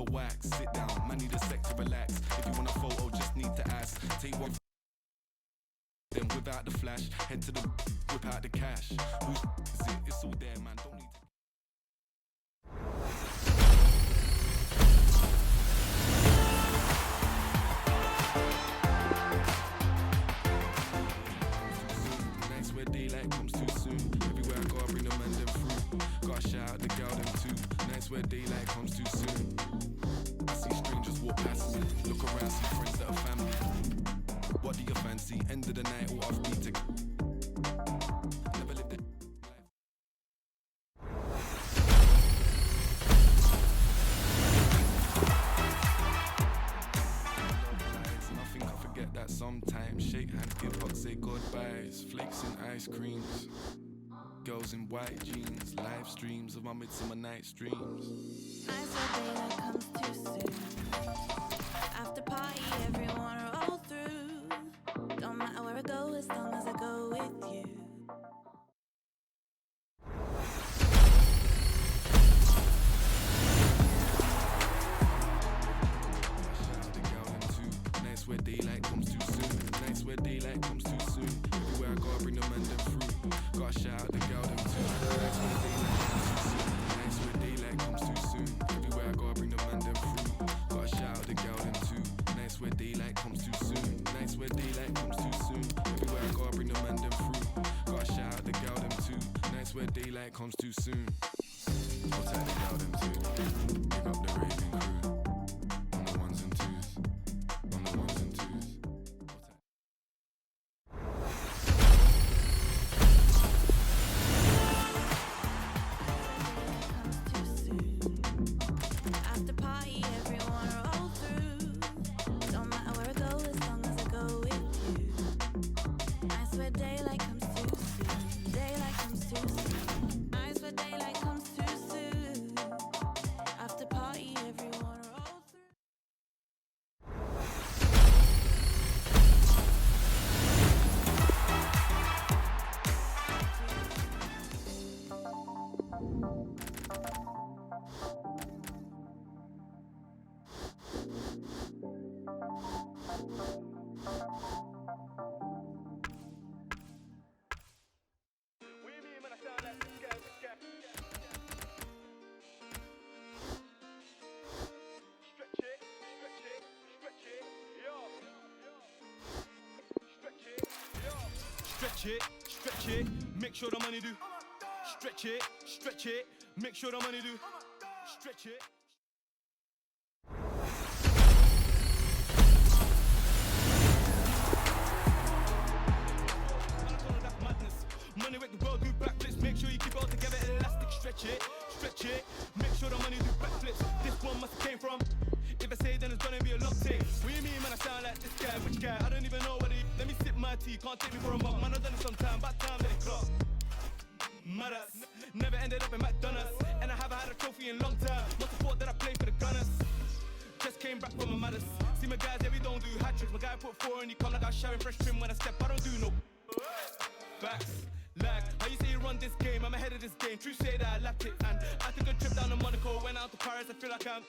for wax. Sit down, man need a sec to relax. If you want a photo, just need to ask. Take one, then whip out the flash. Head to the whip out the cash. Who's is it? It's all there, man. Don't need to. Nights where daylight comes too soon. Everywhere I go, I bring the man them through. Gotta shout out the girl them too. Nights where daylight comes too soon. I see strangers walk past me. Look around, see friends that are family. What do you fancy? End of the night, all off beat to never lived it. I think I forget that sometimes. Shake hands, give hugs, say goodbyes. Flakes and ice creams. Girls in white jeans. Live streams of my midsummer night streams. I swear daylight comes too soon. After party, everyone roll through. Don't matter where I go, as long as I go with you. Nights where daylight comes too soon. Nights where daylight comes too soon. Everywhere I go, I bring the man them through. Gotta shout out the girl them too. Nights where daylight comes too soon. Everywhere I go, I bring the man them through. Gotta shout out the girl them too. Nights where daylight comes too soon. Nights where daylight comes too soon. Everywhere I go, I bring the man them through. Gotta shout out the girl them too. Nights where daylight comes too soon. I'll tell the girl them too. Pick up the raving crew. On the ones and twos. On the ones and twos. Comes too soon. After party, everyone roll through. Don't matter where I go, as long as I go with you. I swear daylight comes too soon. Daylight comes too soon. I swear daylight comes too soon. After party, everyone roll through. Stretch it, make sure the money do. Stretch it, make sure the money do. Stretch it. Money make the world do backflips. Make sure you keep it all together, elastic. Stretch it, make sure the money do backflips. This one must have came from. If I say then it's gonna be a long take. What do you mean, man? I sound like this guy, which guy? I don't even know what he. Let me sip my tea, can't take me for a mug. Man, I've done it sometime, about time let it clock. Matters, never ended up in McDonald's, and I haven't had a trophy in a long time. Not the sport that I play for the Gunners. Just came back from a Matters. See my guys, yeah, we don't do hat tricks. My guy put 4 and he come like I was showering fresh trim when I step. I don't do no backs. Like, how you say you run this game? I'm ahead of this game. True say that I lapped it, and I took a trip down to Monaco. Went out to Paris, I feel like I'm.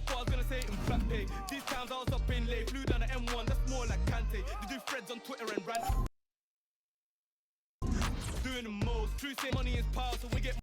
What I was gonna say in black pay. These times I was up in late. Flew down the M1, that's more like Kante. They do threads on Twitter and rant. Doing the most. True say money is power, so we get